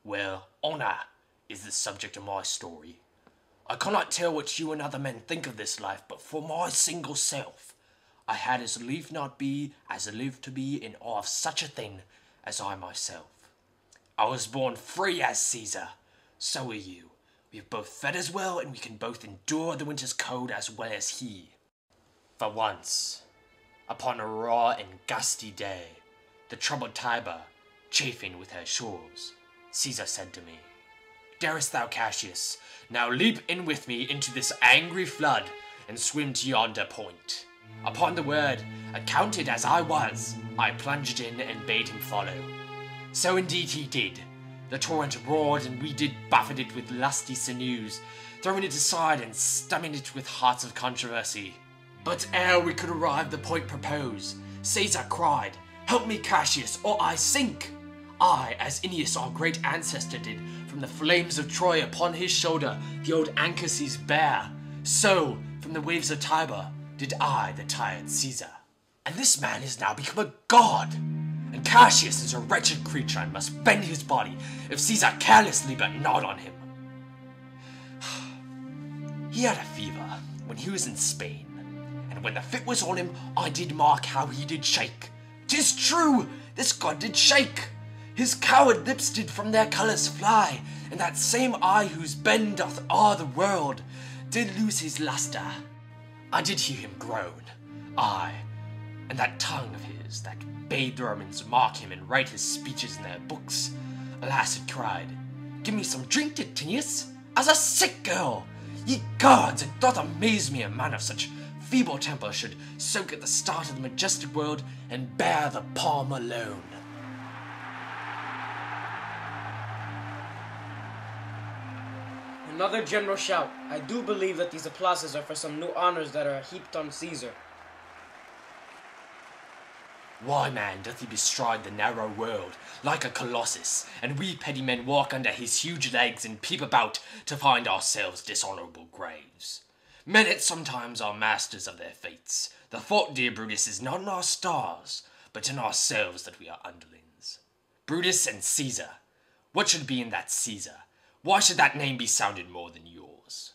Well, honour is the subject of my story. I cannot tell what you and other men think of this life, but for my single self, I had as lief not be as live to be in awe of such a thing as I myself. I was born free as Caesar. So are you. We have both fed as well, and we can both endure the winter's cold as well as he. For once, upon a raw and gusty day, the troubled Tiber, chafing with her shores, Caesar said to me, "Darest thou, Cassius, now leap in with me into this angry flood, and swim to yonder point." Upon the word, accounted as I was, I plunged in and bade him follow. So indeed he did. The torrent roared, and we did buffet it with lusty sinews, throwing it aside and stemming it with hearts of controversy. But ere we could arrive the point proposed, Caesar cried, "Help me, Cassius, or I sink!" I, as Aeneas our great ancestor did, from the flames of Troy upon his shoulder the old Anchises bear, so, from the waves of Tiber, did I the tired Caesar. And this man is now become a god, and Cassius is a wretched creature and must bend his body if Caesar carelessly but not on him. He had a fever when he was in Spain, and when the fit was on him, I did mark how he did shake. 'Tis true, this god did shake. His coward lips did from their colours fly, and that same eye whose bend doth awe the world, did lose his lustre. I did hear him groan, aye, and that tongue of his, that bade the Romans mark him and write his speeches in their books, alas, it cried, "Give me some drink, Titinius, as a sick girl. Ye gods, it doth amaze me a man of such feeble temper should soak at the start of the majestic world and bear the palm alone." Another general shout. I do believe that these applauses are for some new honors that are heaped on Caesar. Why, man, doth he bestride the narrow world like a colossus, and we petty men walk under his huge legs and peep about to find ourselves dishonourable graves? Men at sometimes are masters of their fates. The fault, dear Brutus, is not in our stars, but in ourselves that we are underlings. Brutus and Caesar. What should be in that Caesar? Why should that name be sounded more than yours?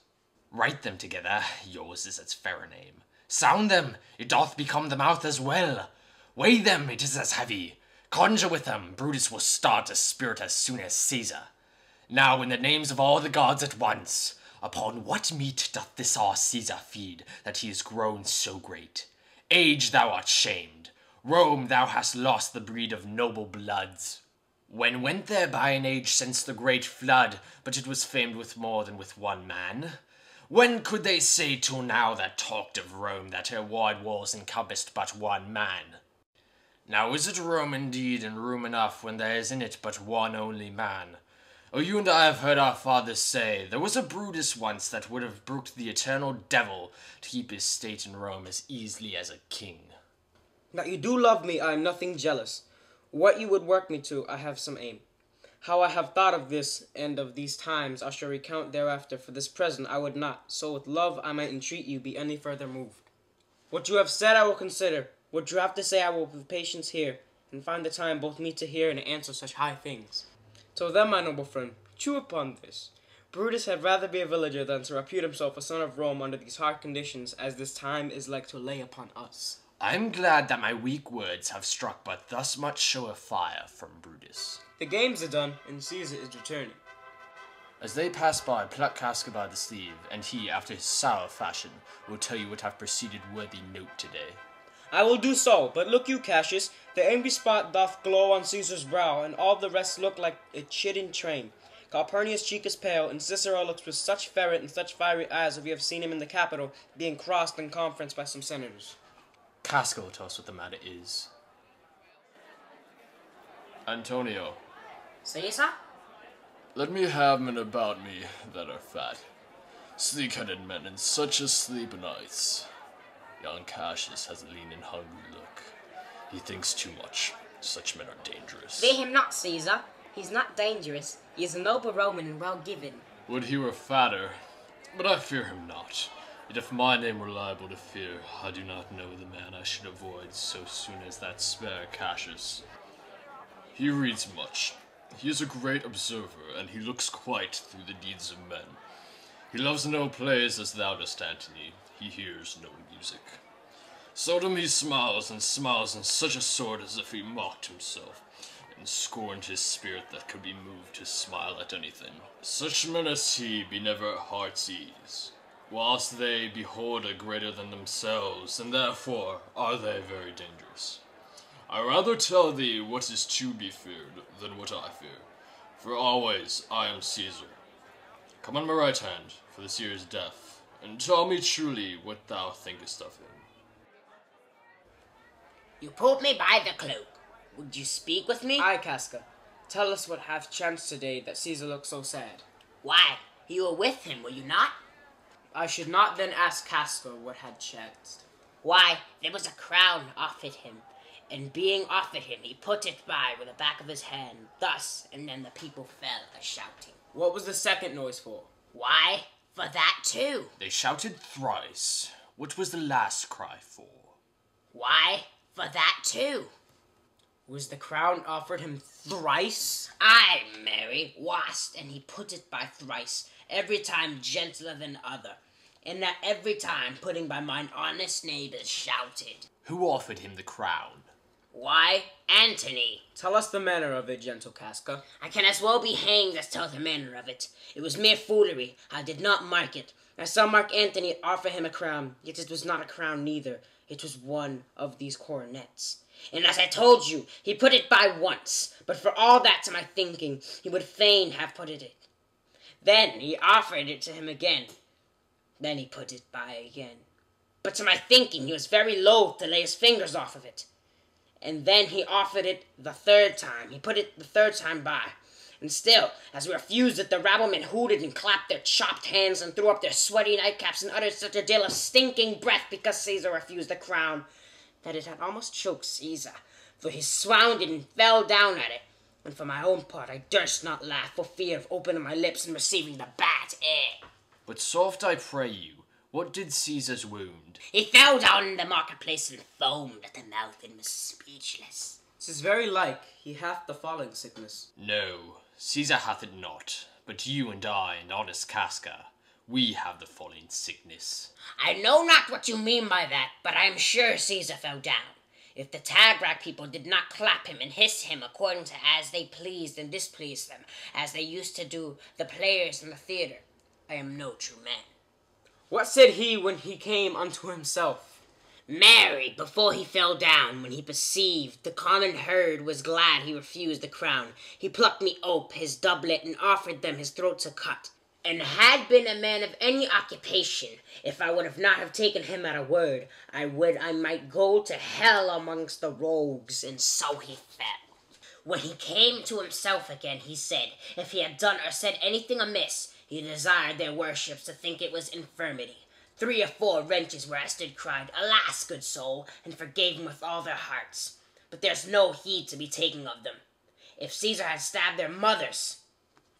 Write them together, yours is its fairer name. Sound them, it doth become the mouth as well. Weigh them, it is as heavy. Conjure with them, Brutus will start a spirit as soon as Caesar. Now in the names of all the gods at once, upon what meat doth this our Caesar feed, that he is grown so great? Age, thou art shamed. Rome, thou hast lost the breed of noble bloods. When went there by an age since the great flood, but it was famed with more than with one man? When could they say till now that talked of Rome, that her wide walls encompassed but one man? Now is it Rome indeed, and room enough, when there is in it but one only man? Oh, you and I have heard our fathers say, there was a Brutus once that would have brooked the eternal devil to keep his state in Rome as easily as a king. That you do love me, I am nothing jealous. What you would work me to, I have some aim. How I have thought of this, and of these times, I shall recount thereafter. For this present I would not, so with love I might entreat you be any further moved. What you have said I will consider. What you have to say I will with patience hear, and find the time both meet to hear and answer such high things. Till then, my noble friend, chew upon this. Brutus had rather be a villager than to repute himself a son of Rome under these hard conditions, as this time is like to lay upon us. I am glad that my weak words have struck but thus much show of fire from Brutus. The games are done, and Caesar is returning. As they pass by, pluck Casca by the sleeve, and he, after his sour fashion, will tell you what hath proceeded worthy note today. I will do so, but look you, Cassius, the angry spot doth glow on Caesar's brow, and all the rest look like a chidden train. Calpurnia's cheek is pale, and Cicero looks with such ferret and such fiery eyes as we have seen him in the Capitol, being crossed in conference by some senators. Casca will tell us what the matter is. Antonio. Caesar? Let me have men about me that are fat. Sleek-headed men in such a sleep o' nights. Young Cassius has a lean and hungry look. He thinks too much. Such men are dangerous. Fear him not, Caesar. He's not dangerous. He is a noble Roman and well given. Would he were fatter, but I fear him not. Yet if my name were liable to fear, I do not know the man I should avoid so soon as that spare Cassius. He reads much, He is a great observer, and he looks quite through the deeds of men. He loves no plays as thou dost, Antony. He hears no music. Seldom he smiles, and smiles in such a sort as if he mocked himself, and scorned his spirit that could be moved to smile at anything. Such men as he be never at heart's ease, whilst they behold a greater than themselves, and therefore are they very dangerous. I rather tell thee what is to be feared than what I fear, for always I am Caesar. Come on my right hand, for this here is death, and tell me truly what thou thinkest of him. You pulled me by the cloak. Would you speak with me? Aye, Casca. Tell us what hath chanced today that Caesar looks so sad. Why, you were with him, were you not? I should not then ask Casca what had chanced. Why, there was a crown offered him, and being offered him, he put it by with the back of his hand, thus, and then the people fell a-shouting. What was the second noise for? Why, for that too. They shouted thrice. What was the last cry for? Why, for that too. Was the crown offered him thrice? Aye, Mary, wast, and he put it by thrice, every time gentler than other, and that every time putting by mine honest neighbours shouted. Who offered him the crown? Why, Antony. Tell us the manner of it, gentle Casca. I can as well be hanged as tell the manner of it. It was mere foolery. I did not mark it. I saw Mark Antony offer him a crown, yet it was not a crown neither. It was one of these coronets. And as I told you, he put it by once, but for all that to my thinking, he would fain have put it in. Then he offered it to him again. Then he put it by again. But to my thinking, he was very loath to lay his fingers off of it. And then he offered it the third time. He put it the third time by. And still, as we refused it, the rabblemen hooted and clapped their chopped hands and threw up their sweaty nightcaps and uttered such a deal of stinking breath because Caesar refused the crown, that it had almost choked Caesar, for he swounded and fell down at it. And for my own part, I durst not laugh for fear of opening my lips and receiving the bad air. But soft, I pray you, what did Caesar's wound? He fell down in the marketplace and foamed at the mouth and was speechless. 'Tis very like he hath the falling sickness. No, Caesar hath it not, but you and I and honest Casca, we have the falling sickness. I know not what you mean by that, but I am sure Caesar fell down. If the Tagrag people did not clap him and hiss him according to as they pleased and displeased them, as they used to do the players in the theatre, I am no true man. What said he when he came unto himself? Mary, before he fell down, when he perceived the common herd was glad he refused the crown, he plucked me ope his doublet and offered them his throat to cut. And had been a man of any occupation, if I would have not have taken him at a word, I might go to hell amongst the rogues, and so he fell. When he came to himself again, he said, if he had done or said anything amiss, he desired their worships to think it was infirmity. 3 or 4 wrenches where I stood cried, alas, good soul, and forgave him with all their hearts. But there's no heed to be taken of them. If Caesar had stabbed their mothers,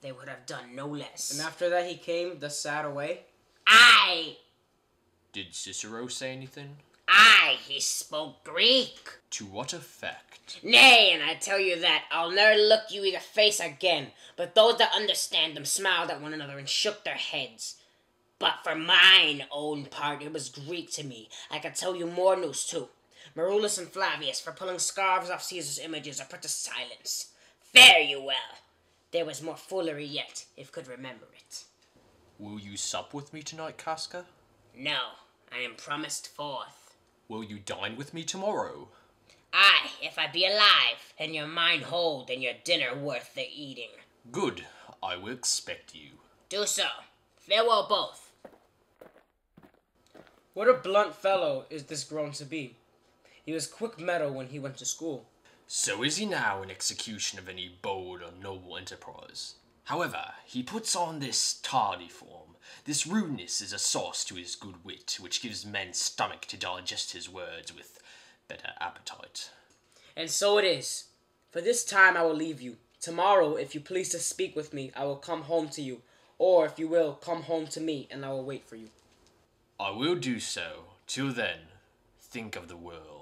they would have done no less. And after that he came the sad away? Aye, Did Cicero say anything? aye, he spoke Greek. To what effect? Nay, and I tell you that, I'll ne'er look you in the face again. But those that understand them smiled at one another and shook their heads. But for mine own part, it was Greek to me. I can tell you more news too. Marulus and Flavius, for pulling scarves off Caesar's images, are put to silence. Fare you well. There was more foolery yet, if could remember it. Will you sup with me tonight, Casca? No, I am promised forth. Will you dine with me tomorrow? Aye, if I be alive, and your mind hold, and your dinner worth the eating. Good, I will expect you. Do so. Farewell both. What a blunt fellow is this grown to be. He was quick mettle when he went to school. So is he now in execution of any bold or noble enterprise. However, he puts on this tardy form. This rudeness is a sauce to his good wit, which gives men stomach to digest his words with better appetite. And so it is. For this time I will leave you. Tomorrow, if you please to speak with me, I will come home to you. Or, if you will, come home to me, and I will wait for you. I will do so. Till then, think of the world.